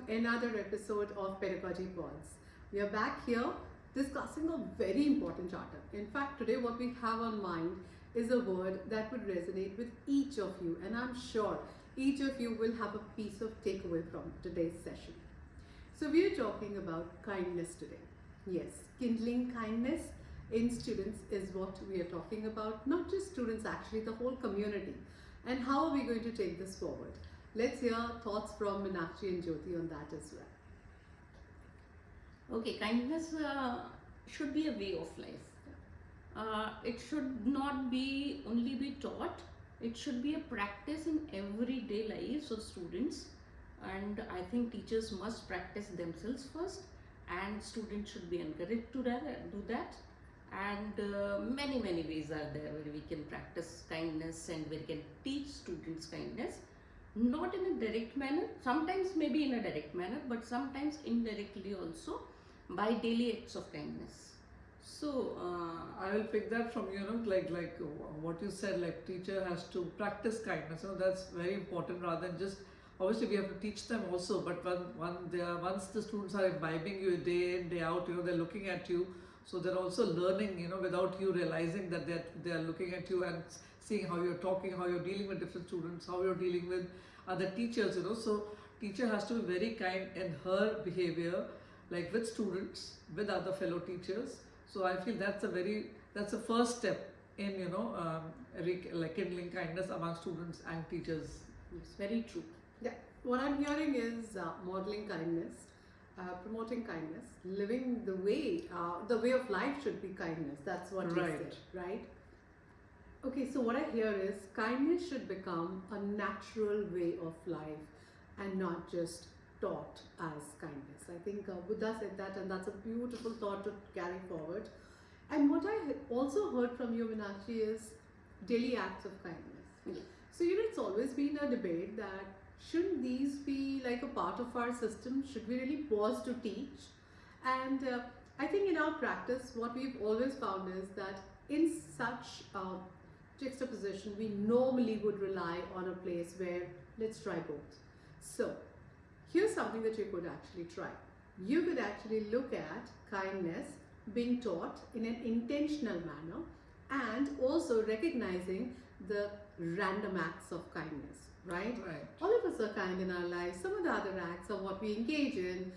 another episode of Pedagogy Pods. We are back here discussing a very important charter. In fact, today what we have on mind is a word that would resonate with each of you, and I'm sure each of you will have a piece of takeaway from today's session. So we are talking about kindness today. Yes, kindling kindness in students is what we are talking about, not just students, actually the whole community. And how are we going to take this forward? Let's hear thoughts from Meenakshi and Jyoti on that as well. Okay, kindness should be a way of life. It should not be only be taught. It should be a practice in everyday lives of students. And I think teachers must practice themselves first, and students should be encouraged to do that. And many ways are there where we can practice kindness and we can teach students kindness. Not in a direct manner, sometimes maybe in a direct manner, but sometimes indirectly also by daily acts of kindness. So I will pick that from like what you said, like teacher has to practice kindness. That's very important, rather than just, obviously we have to teach them also, but once the students are imbibing you day in day out, they're looking at you, so they're also learning without you realizing that they are looking at you and seeing how you're talking, how you're dealing with different students, how you're dealing with other teachers. So teacher has to be very kind in her behavior, like with students, with other fellow teachers. So I feel that's a first step in like kindling kindness among students and teachers. it's very true. Yeah, what I'm hearing is modeling kindness, promoting kindness, living the way of life should be kindness. That's what you said, right? Okay, so what I hear is kindness should become a natural way of life and not just taught as kindness. I think Buddha said that, and that's a beautiful thought to carry forward. And what I also heard from you, Meenakshi, is daily acts of kindness. Yeah. So, it's always been a debate that shouldn't these be like a part of our system? Should we really pause to teach? And I think in our practice, what we've always found is that in such juxtaposition, we normally would rely on a place where let's try both. So, here's something that you could actually try. You could actually look at kindness being taught in an intentional manner and also recognizing the random acts of kindness, right? All of us are kind in our lives. Some of the other acts are what we engage in,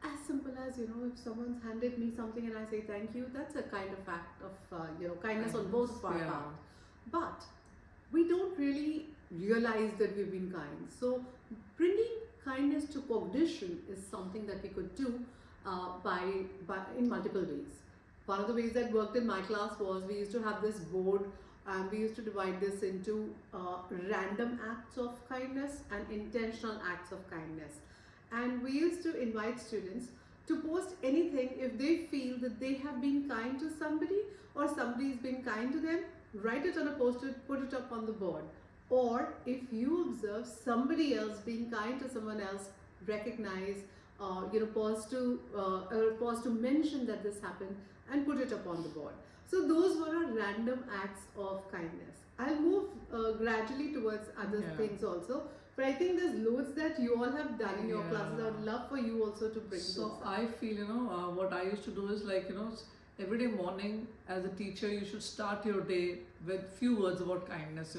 as simple as, if someone's handed me something and I say thank you, that's a kind of act of, kindness on both of our part. But we don't really realize that we've been kind. So bringing kindness to cognition is something that we could do by in multiple ways. One of the ways that worked in my class was we used to have this board and we used to divide this into random acts of kindness and intentional acts of kindness. And we used to invite students to post anything if they feel that they have been kind to somebody or somebody's been kind to them. Write it on a post-it, put it up on the board. Or if you observe somebody else being kind to someone else, recognize, pause to mention that this happened and put it up on the board. So those were our random acts of kindness. I'll move gradually towards other things also. But I think there's loads that you all have done in your classes. I would love for you also to bring those up. I feel, what I used to do is like, every day morning as a teacher, you should start your day with few words about kindness.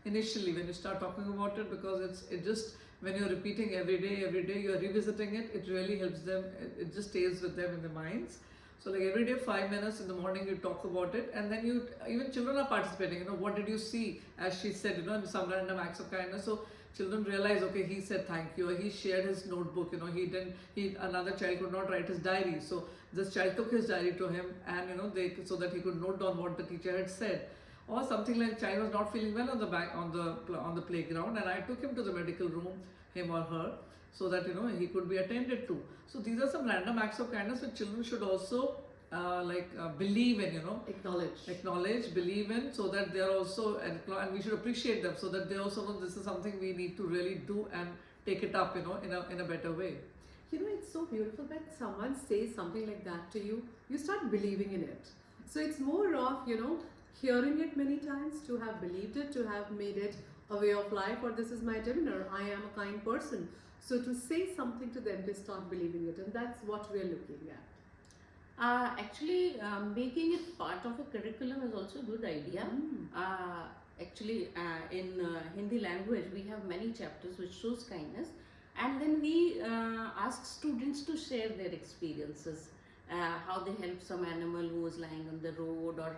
Initially when you start talking about it, because it just, when you're repeating every day, you're revisiting it, it really helps them, it just stays with them in their minds. So like every day 5 minutes in the morning you talk about it, and then even children are participating, what did you see, as she said, in some random acts of kindness. So children realize, okay, he said thank you, or he shared his notebook, another child could not write his diary, so this child took his diary to him, and so that he could note down what the teacher had said. Or something like child was not feeling well on the playground, and I took him to the medical room, him or her, so that he could be attended to. So these are some random acts of kindness which children should also believe in, acknowledge, believe in, so that they are also, and we should appreciate them, so that they also know this is something we need to really do and take it up, in a better way. It's so beautiful when someone says something like that to you, you start believing in it. So it's more of, hearing it many times, to have believed it, to have made it a way of life, or this is my demeanor, I am a kind person. So to say something to them, they start believing it, and that's what we're looking at. Actually, making it part of a curriculum is also a good idea. Mm. Actually, in Hindi language, we have many chapters which shows kindness, and then we ask students to share their experiences, how they helped some animal who was lying on the road, or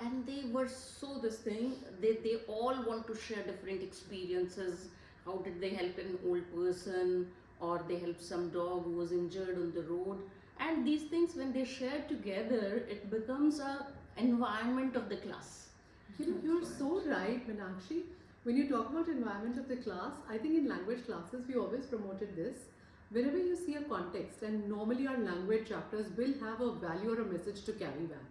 and they were so this thing. They all want to share different experiences. How did they help an old person, or they helped some dog who was injured on the road? And these things, when they share together, it becomes a environment of the class. You're so right, Meenakshi. When you talk about environment of the class, I think in language classes we always promoted this. Whenever you see a context, and normally our language chapters will have a value or a message to carry back.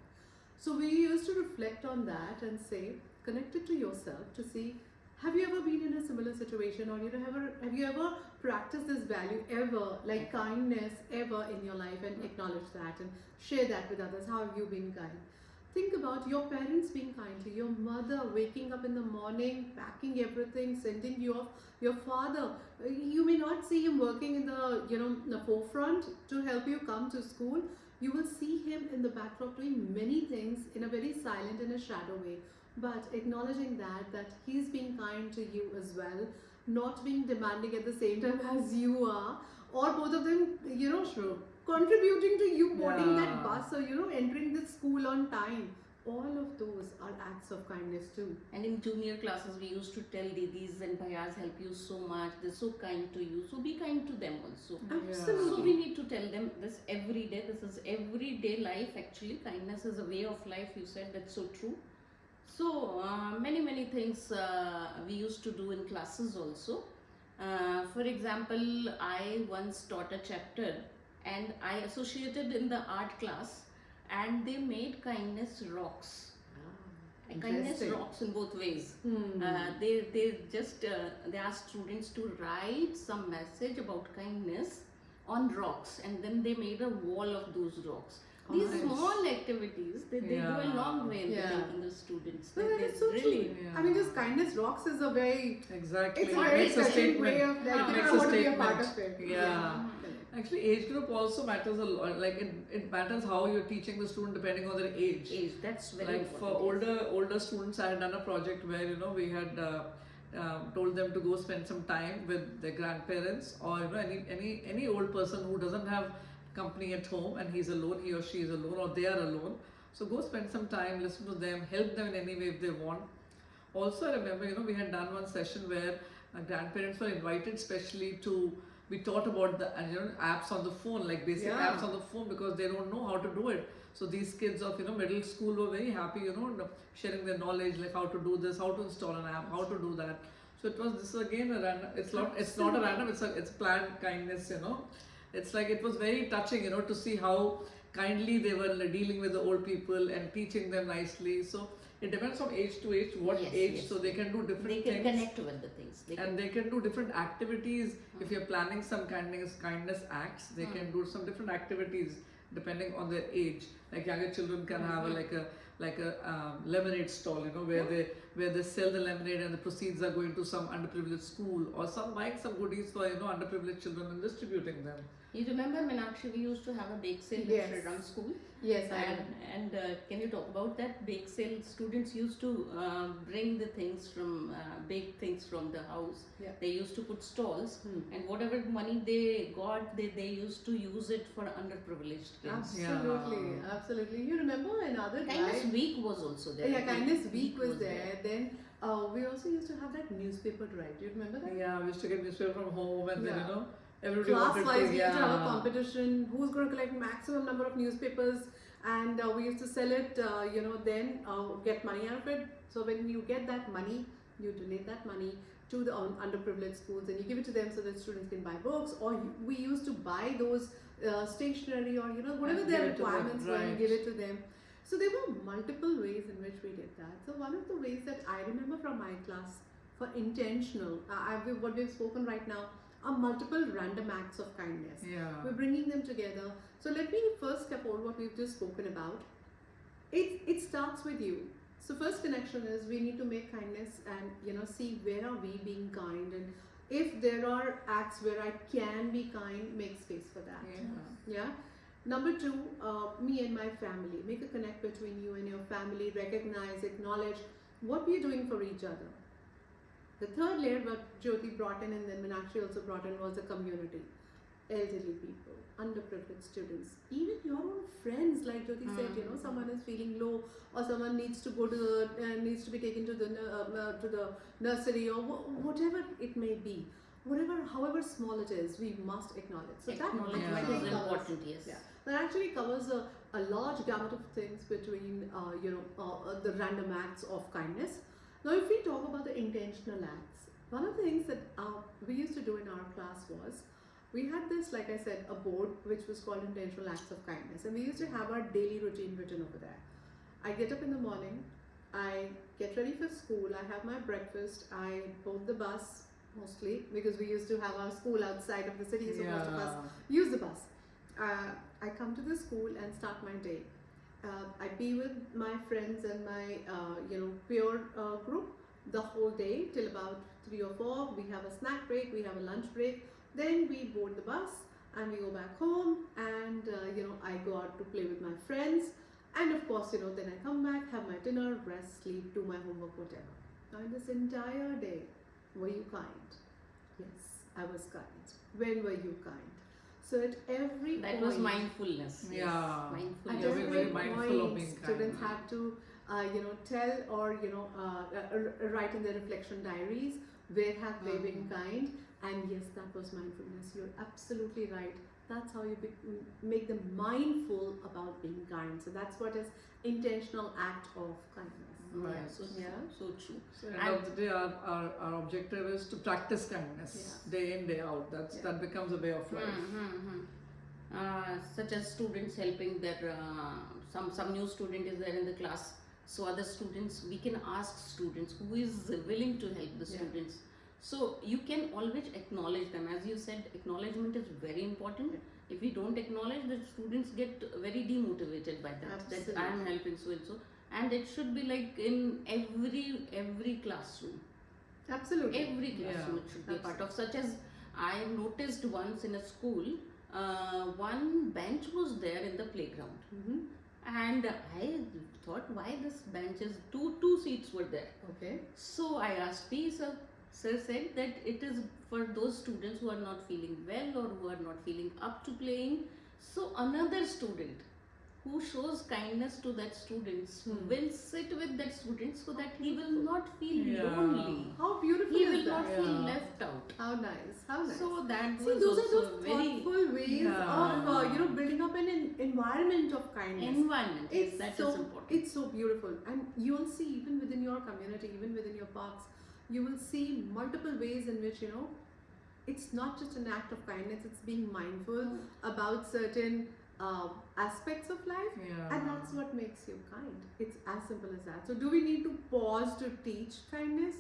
So we used to reflect on that and say, connect it to yourself to see, have you ever been in a similar situation, or have you ever practiced this value ever, like kindness ever in your life, and acknowledge that and share that with others. How have you been kind? Think about your parents being kind to you, your mother waking up in the morning, packing everything, sending you off. Your father, you may not see him working in the forefront to help you come to school. You will see him in the backdrop doing many things in a very silent and a shadow way. But acknowledging that he's being kind to you as well, not being demanding at the same time as you are, or both of them, True. contributing to you boarding that Yeah. bus, or entering the school on time. All of those are acts of kindness too. And in junior classes, we used to tell Didis and Bhaias help you so much, they're so kind to you, so be kind to them also. Absolutely. So we need to tell them this every day. This is everyday life actually. Kindness is a way of life, you said, that's so true. So many things we used to do in classes also. For example, I once taught a chapter and I associated in the art class, and they made kindness rocks. Kindness Interesting. rocks in both ways. Hmm. They just they asked students to write some message about kindness on rocks, and then they made a wall of those rocks. These Nice. small activities, they go a Yeah. long way in Yeah. making the students. No, that They is so really, true. Yeah. I mean, just kindness rocks is a very, Exactly. it's a It very makes a touching statement. way of like, It I makes a want to be a part statement. of it. Yeah. Correct. Actually, age group also matters a lot. Like it matters how you're teaching the student depending on their age. age, that's very Like for important. older students, I had done a project where we had told them to go spend some time with their grandparents, or any old person who doesn't have company at home and he's alone, he or she is alone, or they are alone. So go spend some time, listen to them, help them in any way if they want. Also, I remember we had done one session where grandparents were invited specially to be taught about the apps on the phone, like basic Yeah. apps on the phone, because they don't know how to do it. So these kids of middle school were very happy, sharing their knowledge, like how to do this, how to install an app, how to do that. So it was this again a random. It's not a random. It's planned kindness. It's like it was very touching. To see how kindly they were dealing with the old people and teaching them nicely. So it depends from age to age, what Yes, age. yes. So they can do different They can things. connect with the things. And they can do different activities. If you're planning some kindness acts, they can do some different activities depending on their age. Like younger children can have a lemonade stall, where they sell the lemonade and the proceeds are going to some underprivileged school, or some buying some goodies for underprivileged children and distributing them. You remember, Meenakshi, we used to have a bake sale Yes. in Shriram school. Yes, I And, know. and can you talk about that bake sale? Students used to bring the things from, bake things from the house. Yeah. They used to put stalls, Hmm. and whatever money they got, they used to use it for underprivileged kids. Absolutely, Yeah. absolutely. You remember another Kindness guy? Week was also there. Yeah, Kindness Week was there. Then we also used to have that newspaper drive. Do you remember that? Yeah, we used to get newspaper from home, and Yeah. then everybody Class wanted wise, to. we used to have a competition. Who's going to collect maximum number of newspapers? And we used to sell it. Then get money out of it. So when you get that money, you donate that money to the underprivileged schools, and you give it to them so that students can buy books. Or we used to buy those stationery, or whatever And their give it to them, requirements were, and right. give it to them. So there were multiple ways in which we did that. So one of the ways that I remember from my class for intentional, what we've spoken right now, are multiple random acts of kindness. Yeah. We're bringing them together. So let me first step over what we've just spoken about. It starts with you. So first connection is we need to make kindness and see where are we being kind, and If there are acts where I can be kind, make space for that. Yeah. Number two, me and my family. Make a connect between you and your family. Recognize, acknowledge what we're doing for each other. The third layer, what Jyoti brought in and then Meenakshi also brought in, was the community. Elderly people, underprivileged students, even your own friends, like Jyoti said, someone is feeling low, or someone needs to go to needs to be taken to the nursery, or whatever it may be, however small it is, we must acknowledge. So acknowledgement is important. Yes. Yeah, that actually covers a large gamut of things between the random acts of kindness. Now, if we talk about the intentional acts, one of the things that we used to do in our class was, we had this, like I said, a board which was called Intentional Acts of Kindness, and we used to have our daily routine written over there. I get up in the morning, I get ready for school, I have my breakfast, I board the bus mostly because we used to have our school outside of the city, so most of us use the bus. I come to the school and start my day. I be with my friends and my peer group the whole day till about 3 or 4. We have a snack break, we have a lunch break. Then we board the bus and we go back home, and I go out to play with my friends, and of course then I come back, have my dinner, rest, sleep, do my homework, whatever. Now in this entire day, were you kind? Yes, I was kind. When were you kind? So at every that point, was mindfulness. Yeah. Mindfulness. at every very mindful of point, being kind. students had to tell or write in their reflection diaries where have they been kind. And yes, that was mindfulness. You're absolutely right. That's how you make them mindful about being kind. So that's what is intentional act of kindness. Right. So true. So at the end of the day, our objective is to practice kindness day in, day out. That becomes a way of life. Such as students helping their some new student is there in the class. So other students, we can ask students who is willing to help the students. So you can always acknowledge them. As you said, acknowledgement is very important. If we don't acknowledge, the students get very demotivated by that. Absolutely. That I am helping so and so, and it should be like in every classroom. Absolutely. Every classroom it should be a part of. Such as I noticed once in a school, one bench was there in the playground, and I thought, why this bench is two seats were there. Okay. So I asked P. Sir said that it is for those students who are not feeling well or who are not feeling up to playing. So another student who shows kindness to that student will sit with that student so that he will not feel lonely. How beautiful He is will that? not feel left out. How nice. How nice. So that See, was those are also those very thoughtful ways of building up an environment of kindness. environment. Yes, that so, is important. It's so beautiful, and you'll see even within your community, even within your parks, you will see multiple ways in which it's not just an act of kindness. It's being mindful about certain aspects of life, and that's what makes you kind. It's as simple as that. So, do we need to pause to teach kindness?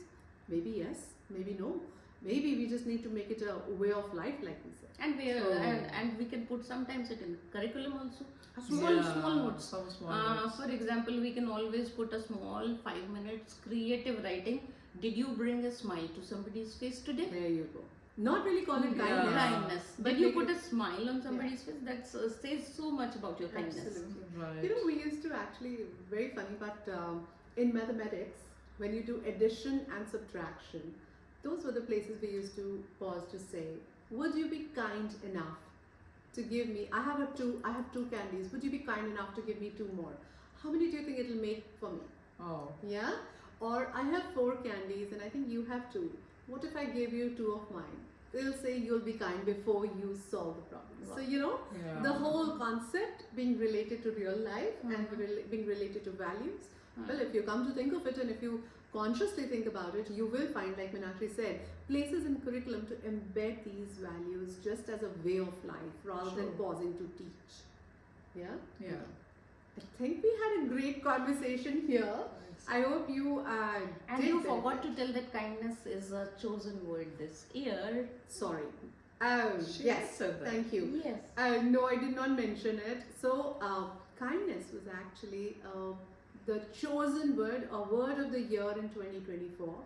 Maybe yes, maybe no. Maybe we just need to make it a way of life, like we said. And we can put sometimes it in curriculum also. Small notes. Some small notes. For example, we can always put a small 5 minutes creative writing. Did you bring a smile to somebody's face today? There you go. Not really call it kindness. Kindness. But Did you make put it- a smile on somebody's face? That says so much about your kindness. Absolutely. Right. We used to actually, very funny, but in mathematics, when you do addition and subtraction, those were the places we used to pause to say, would you be kind enough to give me, I have two candies, would you be kind enough to give me 2 more? How many do you think it'll make for me? Oh. Yeah? Or I have 4 candies and I think you have 2. What if I gave you 2 of mine? They'll say you'll be kind before you solve the problem. So, the whole concept being related to real life and being related to values. Well, if you come to think of it and if you consciously think about it, you will find, like Meenakshi said, places in curriculum to embed these values just as a way of life rather than pausing to teach. Yeah? Yeah. I think we had a great conversation here. I hope you And you forgot to tell that kindness is a chosen word this year. Sorry. She Yes, said that. thank you. Yes. No, I did not mention it. So, kindness was actually the chosen word, a word of the year in 2024.